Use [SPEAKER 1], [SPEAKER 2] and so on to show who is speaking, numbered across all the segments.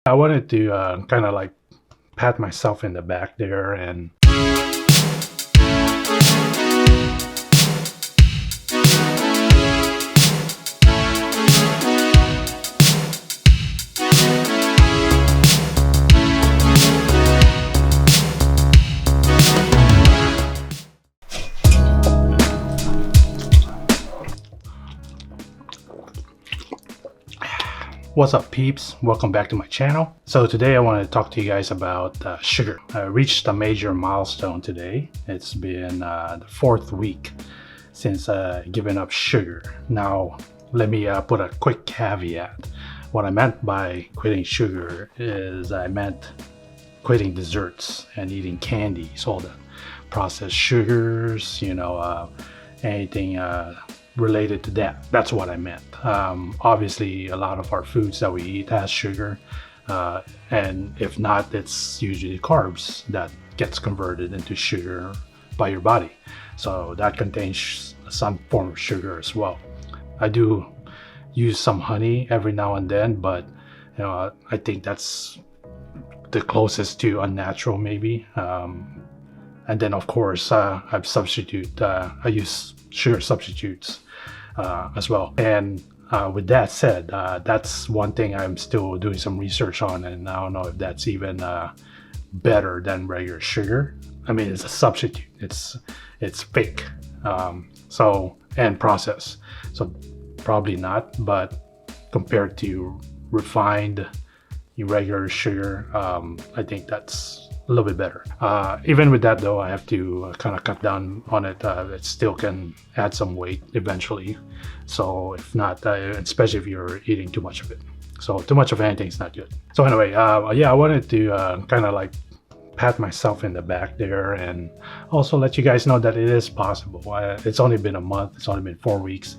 [SPEAKER 1] I wanted to kind of like pat myself in the back there and what's up, peeps? Welcome back to my channel. So today I want to talk to you guys about sugar. I reached a major milestone today. It's been the 4th week since giving up sugar. Now let me put a quick caveat. What I meant by quitting sugar is I meant quitting desserts and eating candies, all the processed sugars, anything related to that. That's what I meant. Obviously, a lot of our foods that we eat has sugar, and if not, it's usually carbs that gets converted into sugar by your body. So that contains some form of sugar as well. I do use some honey every now and then, but I think that's the closest to unnatural, maybe. And then, of course, I use sugar substitutes as well. And with that said, that's one thing I'm still doing some research on, and I don't know if that's even better than regular sugar. I mean, it's a substitute. It's fake, and processed. So probably not. But compared to refined regular sugar, I think that's a little bit better. Even with that though, I have to kind of cut down on it. It still can add some weight eventually. So if not, especially if you're eating too much of it. So too much of anything is not good. So anyway, I wanted to kind of like pat myself in the back there and also let you guys know that it is possible. It's only been a month. It's only been 4 weeks.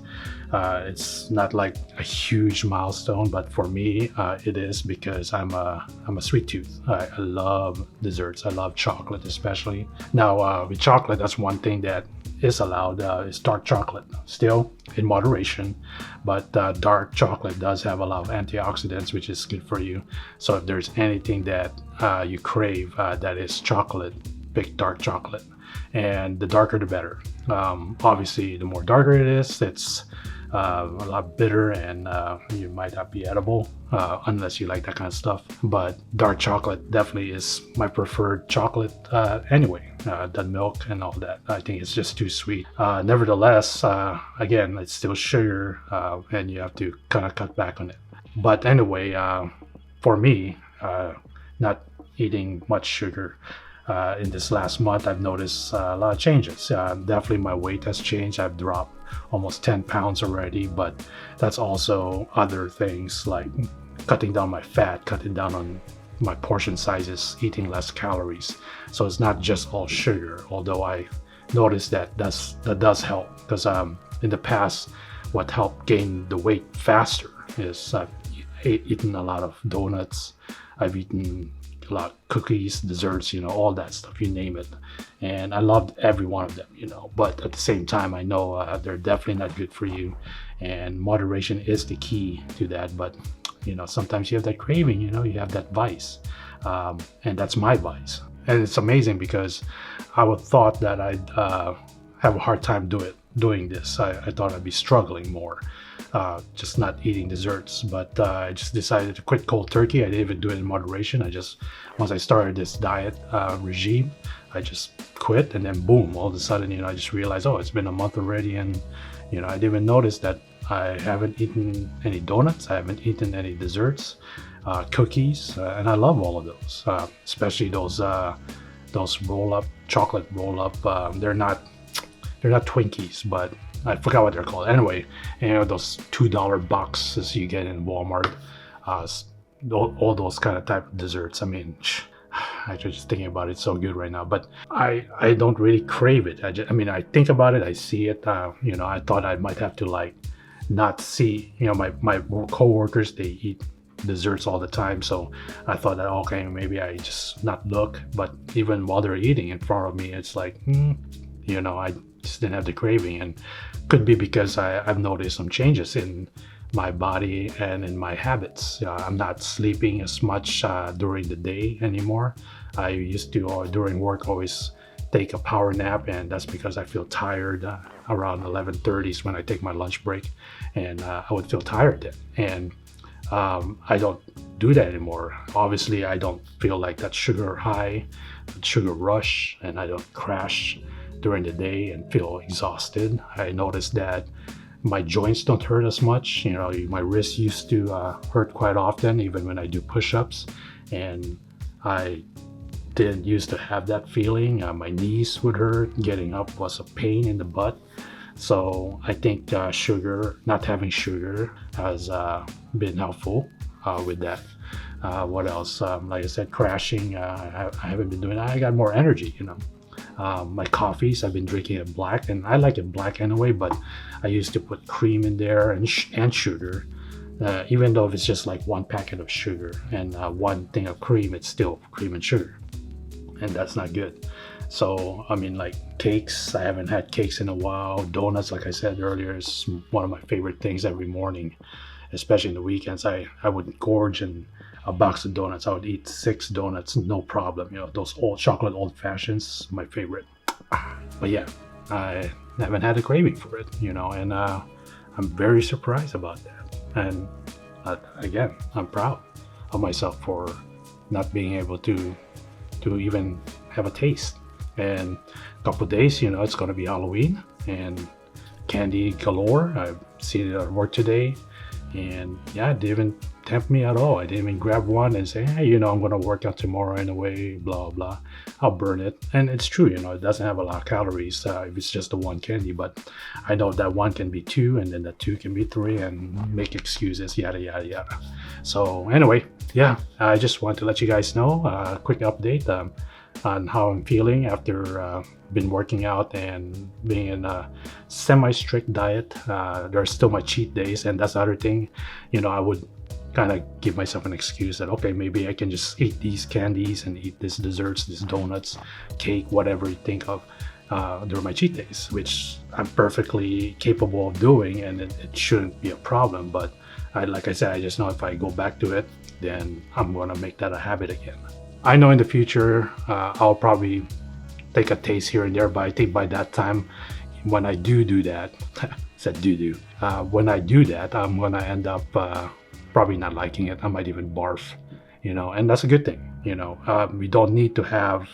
[SPEAKER 1] It's not like a huge milestone, but for me, it is because I'm a sweet tooth. I love desserts. I love chocolate, especially. Now, with chocolate, that's one thing that is allowed is dark chocolate, still in moderation, but dark chocolate does have a lot of antioxidants, which is good for you. So if there's anything that you crave that is chocolate, pick dark chocolate, and the darker the better. Obviously, the more darker it is, it's a lot bitter, and you might not be edible unless you like that kind of stuff. But dark chocolate definitely is my preferred chocolate anyway. The milk and all that, I think it's just too sweet. Nevertheless, again, it's still sugar, and you have to kind of cut back on it. But anyway, for me, not eating much sugar in this last month, I've noticed a lot of changes. Definitely my weight has changed. I've dropped almost 10 pounds already, but that's also other things like cutting down my fat, cutting down on my portion sizes, eating less calories. So it's not just all sugar, although I noticed that does help, because in the past, what helped gain the weight faster is I've eaten a lot of donuts. I've eaten a lot of cookies, desserts, all that stuff, you name it. And I loved every one of them, but at the same time, I know they're definitely not good for you, and moderation is the key to that. But sometimes you have that craving, you have that vice, and that's my vice. And it's amazing because I would thought that I'd have a hard time doing this. I thought I'd be struggling more, just not eating desserts, but I just decided to quit cold turkey. I didn't even do it in moderation. Once I started this diet regime, I just quit, and then boom, all of a sudden, I just realized, oh, it's been a month already, and I didn't even notice that I haven't eaten any donuts, I haven't eaten any desserts, cookies, and I love all of those, especially those chocolate roll-up. They're not Twinkies, but I forgot what they're called. Anyway, those $2 boxes you get in Walmart, all those kind of type of desserts. I mean, I'm just thinking about it, so good right now. But I don't really crave it. I think about it, I see it. I thought I might have to like not see. My coworkers, they eat desserts all the time, so I thought that okay, maybe I just not look. But even while they're eating in front of me, it's like I just didn't have the craving, and could be because I've noticed some changes in my body and in my habits. I'm not sleeping as much during the day anymore. I used to during work always take a power nap, and that's because I feel tired around 11:30 is when I take my lunch break, and I would feel tired then. And I don't do that anymore. Obviously, I don't feel like that sugar high, that sugar rush, and I don't crash during the day and feel exhausted. I noticed that my joints don't hurt as much. My wrists used to hurt quite often, even when I do push-ups, and I didn't used to have that feeling. My knees would hurt. Getting up was a pain in the butt. So I think not having sugar has been helpful with that. What else? Like I said, crashing. I haven't been doing that. I got more energy. My coffees, I've been drinking it black, and I like it black anyway, but I used to put cream in there and sugar. Even though if it's just like one packet of sugar and one thing of cream, it's still cream and sugar, and that's not good. So I mean, like cakes, I haven't had cakes in a while. Donuts, like I said earlier, is one of my favorite things every morning, especially in the weekends. I would gorge in a box of donuts. I would eat 6 donuts, no problem. Those old chocolate old fashions, my favorite. But yeah, I haven't had a craving for it, and I'm very surprised about that. And again, I'm proud of myself for not being able to even have a taste. And a couple of days, it's going to be Halloween and candy galore. I've seen it at work today, and yeah, it didn't even tempt me at all. I didn't even grab one and say, hey, I'm going to work out tomorrow anyway, blah blah. I'll burn it. And it's true, it doesn't have a lot of calories if it's just the one candy, but I know that one can be 2, and then that 2 can be 3, and make excuses, yada yada yada. So anyway, yeah, I just want to let you guys know a quick update on how I'm feeling after been working out and being in a semi-strict diet. There are still my cheat days, and that's the other thing. I would kind of give myself an excuse that, okay, maybe I can just eat these candies and eat these desserts, these donuts, cake, whatever you think of during my cheat days, which I'm perfectly capable of doing, and it shouldn't be a problem. But like I said, I just know if I go back to it, then I'm going to make that a habit again. I know in the future I'll probably take a taste here and there, but I think by that time, when I do that, said do when I do that, I'm gonna end up probably not liking it. I might even barf, and that's a good thing. We don't need to have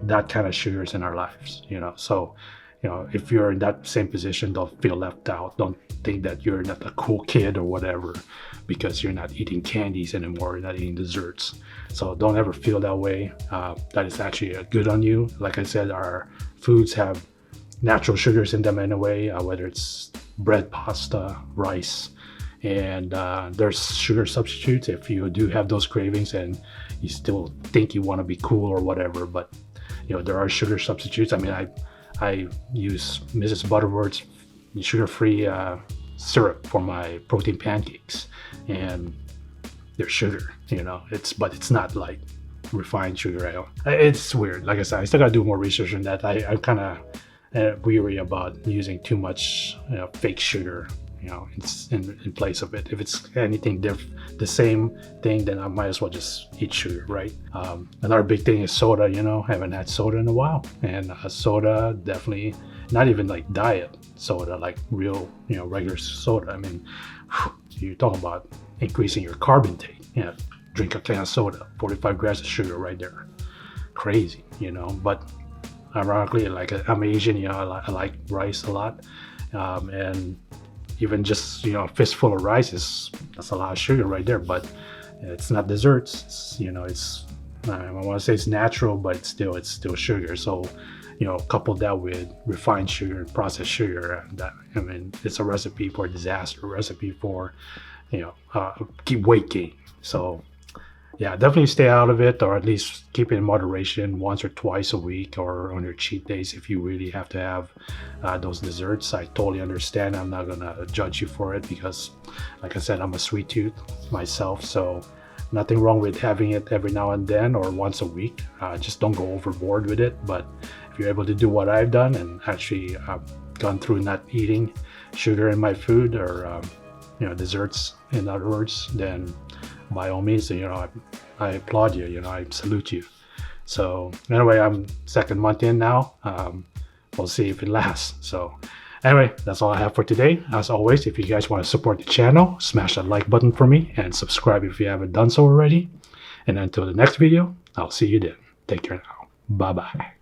[SPEAKER 1] that kind of sugars in our lives, So, if you're in that same position, don't feel left out. Don't think that you're not a cool kid or whatever because you're not eating candies anymore, you're not eating desserts. So don't ever feel that way. That is actually good on you. Like I said, our foods have natural sugars in them anyway, whether it's bread, pasta, rice, and there's sugar substitutes if you do have those cravings and you still think you want to be cool or whatever. But there are sugar substitutes. I mean, I use Mrs. Butterworth's sugar-free syrup for my protein pancakes, and there's sugar, but it's not like refined sugar. It's weird. Like I said, I still gotta do more research on that. I'm kind of weary about using too much fake sugar, in place of it. If it's anything the same thing, then I might as well just eat sugar, right? Another big thing is soda. Haven't had soda in a while, and soda definitely not even like diet soda, like real, regular soda. I mean, you're talking about increasing your carb intake. Drink a can of soda, 45 grams of sugar right there. Crazy, But ironically, like I'm Asian, I like rice a lot, and even just a fistful of rice that's a lot of sugar right there. But it's not desserts. It's I want to say it's natural, but it's still sugar. So couple that with refined sugar and processed sugar, it's a recipe for disaster, a recipe for keep weight gain. So yeah, definitely stay out of it, or at least keep it in moderation, once or twice a week, or on your cheat days if you really have to have those desserts. I totally understand. I'm not gonna judge you for it because, like I said, I'm a sweet tooth myself. So nothing wrong with having it every now and then or once a week. Just don't go overboard with it. But if you're able to do what I've done and actually gone through not eating sugar in my food or desserts, in other words, then by all means, I applaud you. I salute you. So anyway, I'm second month in now. We'll see if it lasts. So anyway, that's all I have for today. As always, if you guys want to support the channel, smash that like button for me and subscribe if you haven't done so already. And until the next video, I'll see you then. Take care now. Bye-bye.